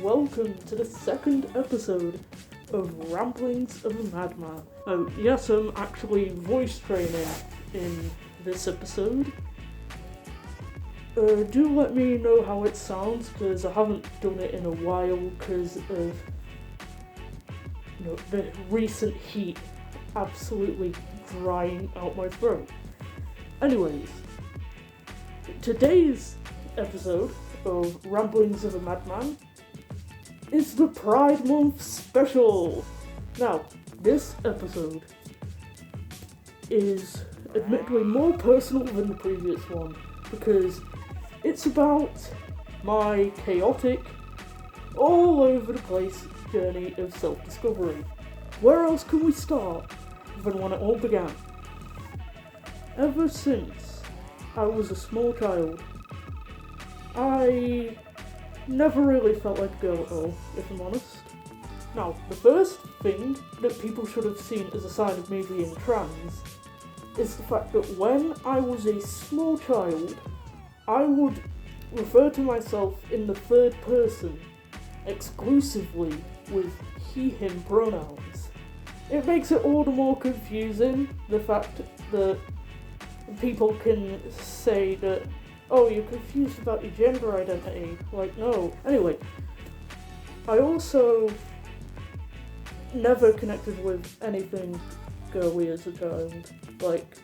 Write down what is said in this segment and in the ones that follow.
welcome to the second episode of Ramblings of a Madman. Oh, yes, I'm actually voice training in this episode. Do let me know how it sounds, because I haven't done it in a while because of the recent heat absolutely drying out my throat. Anyways, today's episode of Ramblings of a Madman is the Pride Month special. Now, this episode is admittedly more personal than the previous one because it's about my chaotic, all over the place journey of self-discovery. Where else can we start than when it all began? Ever since I was a small child, I never really felt like a girl at all, if I'm honest. Now, the first thing that people should have seen as a sign of me being trans is the fact that when I was a small child, I would refer to myself in the third person exclusively with he, him pronouns. It makes it all the more confusing, the fact that people can say that, oh, you're confused about your gender identity. Like, no. Anyway, I also never connected with anything girly as a child. Like,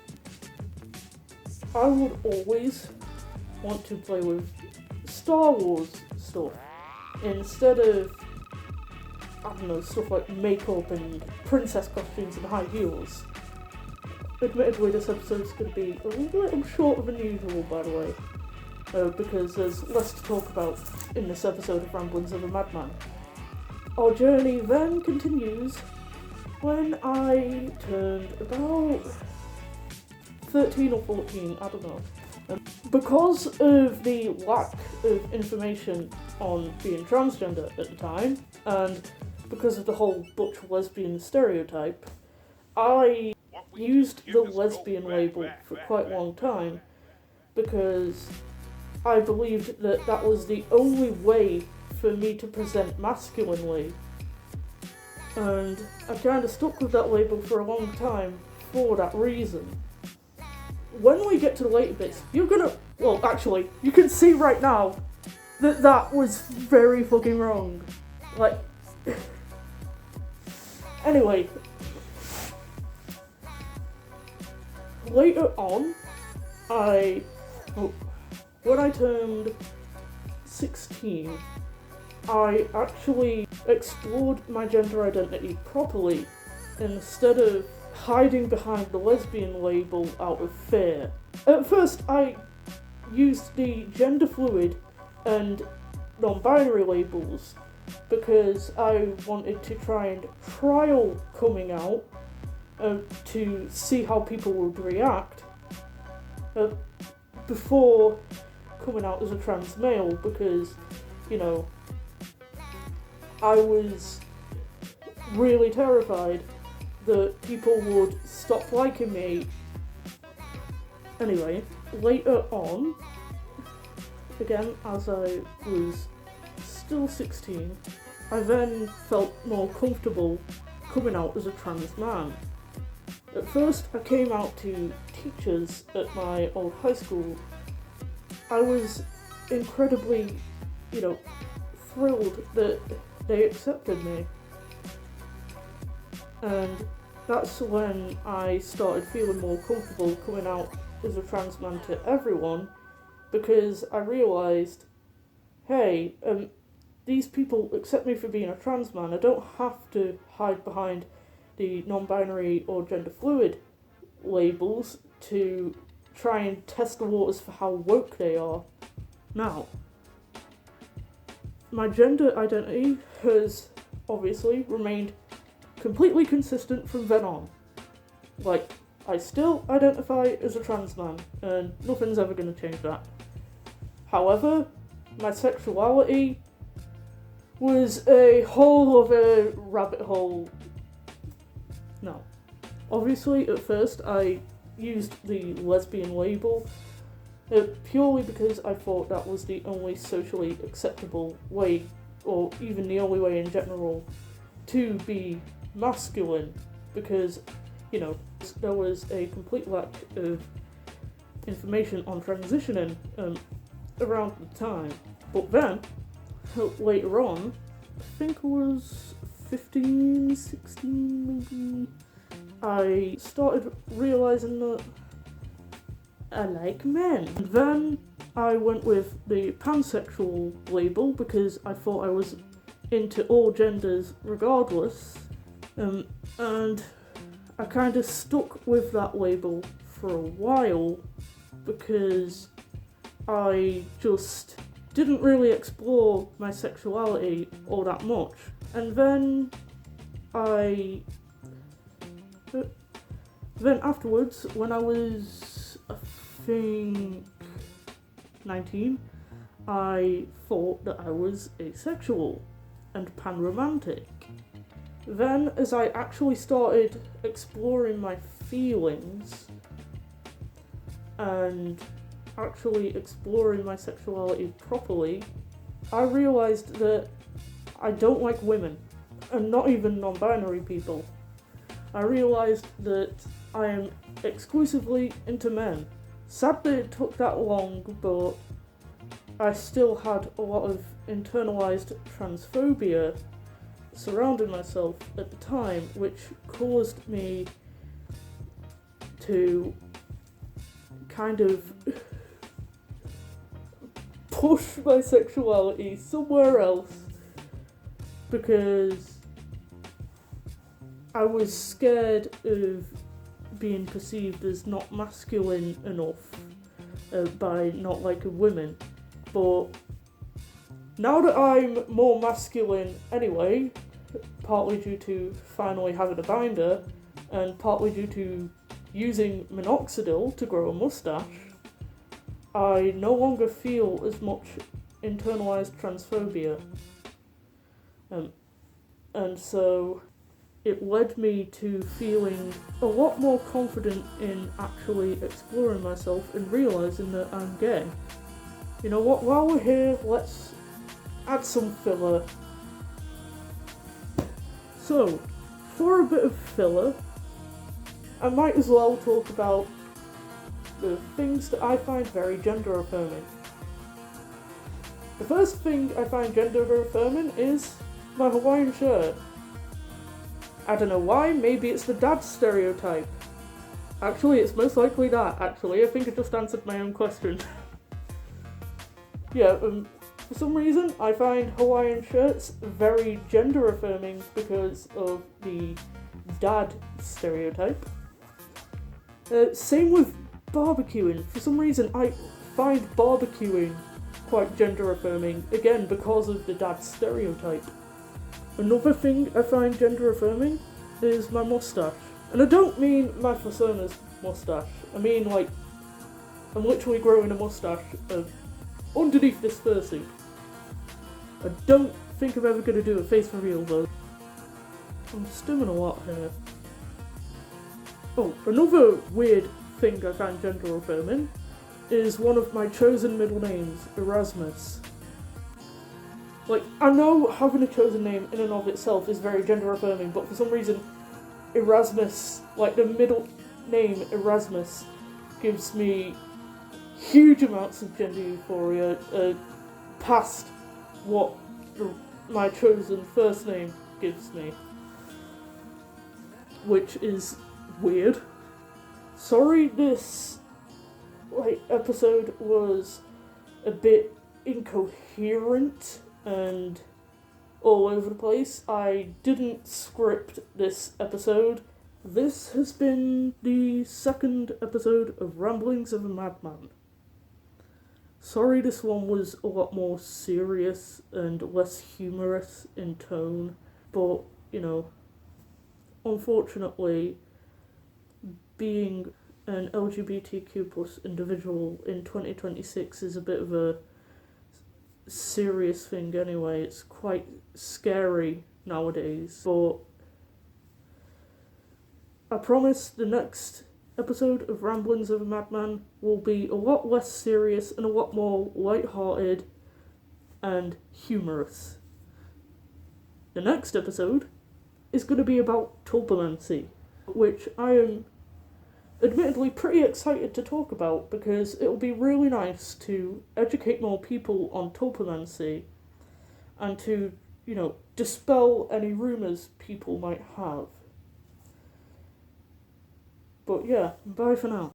I would always want to play with Star Wars stuff instead of, I don't know, stuff like makeup and princess costumes and high heels. Admittedly, this episode's going to be a little shorter than usual, by the way, because there's less to talk about in this episode of Ramblings of a Madman. Our journey then continues when I turned about 13 or 14, I don't know. Because of the lack of information on being transgender at the time, and because of the whole butch lesbian stereotype, I used the lesbian label for quite a long time because I believed that that was the only way for me to present masculinely, and I kind of stuck with that label for a long time for that reason. When we get to the later bits, you can see right now that that was very fucking wrong. Like, anyway, later on, when I turned 16, I actually explored my gender identity properly instead of hiding behind the lesbian label out of fear. At first, I used the gender fluid and non-binary labels because I wanted to try and trial coming out to see how people would react before coming out as a trans male, because, I was really terrified that people would stop liking me. Anyway, later on, again, as I was still 16, I then felt more comfortable coming out as a trans man. At first, I came out to teachers at my old high school. I was incredibly, thrilled that they accepted me. And that's when I started feeling more comfortable coming out as a trans man to everyone, because I realised, hey, these people accept me for being a trans man. I don't have to hide behind the non-binary or gender fluid labels to try and test the waters for how woke they are. Now, my gender identity has obviously remained completely consistent from then on. Like, I still identify as a trans man, and nothing's ever going to change that. However, my sexuality was a whole other rabbit hole. No. Obviously, at first, I used the lesbian label purely because I thought that was the only socially acceptable way or even the only way in general, to be masculine, because, you know, there was a complete lack of information on transitioning around the time. But then, later on, I think it was 15, 16 maybe, I started realising that I like men. And then I went with the pansexual label because I thought I was into all genders regardless, and I kind of stuck with that label for a while because I just didn't really explore my sexuality all that much. And then afterwards, when I was, I think, 19, I thought that I was asexual and panromantic. Then, as I actually started exploring my feelings and actually exploring my sexuality properly, I realised that I don't like women, and not even non-binary people. I realised that I am exclusively into men. Sadly, it took that long, but I still had a lot of internalised transphobia surrounding myself at the time, which caused me to kind of push my sexuality somewhere else because I was scared of being perceived as not masculine enough by not liking women. But now that I'm more masculine anyway, partly due to finally having a binder and partly due to using minoxidil to grow a moustache, I no longer feel as much internalised transphobia. And so it led me to feeling a lot more confident in actually exploring myself and realising that I'm gay. You know what, while we're here, let's add some filler. So, for a bit of filler, I might as well talk about the things that I find very gender affirming. The first thing I find gender affirming is my Hawaiian shirt. I don't know why, maybe it's the dad stereotype. Actually, it's most likely that, I think I just answered my own question. Yeah, for some reason, I find Hawaiian shirts very gender affirming because of the dad stereotype. Same with barbecuing. For some reason, I find barbecuing quite gender affirming, again because of the dad stereotype. Another thing I find gender affirming is my moustache. And I don't mean my persona's moustache. I mean, like, I'm literally growing a moustache underneath this fursuit. I don't think I'm ever going to do a face reveal though. I'm stimming a lot here. Oh, another weird thing I find gender affirming is one of my chosen middle names, Erasmus. Like, I know having a chosen name in and of itself is very gender affirming, but for some reason, Erasmus, like the middle name Erasmus, gives me huge amounts of gender euphoria past what my chosen first name gives me. Which is weird. Sorry this episode was a bit incoherent and all over the place. I didn't script this episode. This has been the second episode of Ramblings of a Madman. Sorry this one was a lot more serious and less humorous in tone, but, you know, unfortunately, being an LGBTQ plus individual in 2026 is a bit of a serious thing anyway. It's quite scary nowadays, but I promise the next episode of Ramblings of a Madman will be a lot less serious and a lot more light-hearted and humorous. The next episode is going to be about tulpamancy, which I am admittedly pretty excited to talk about because it'll be really nice to educate more people on tulpamancy and to, dispel any rumours people might have. But yeah, bye for now.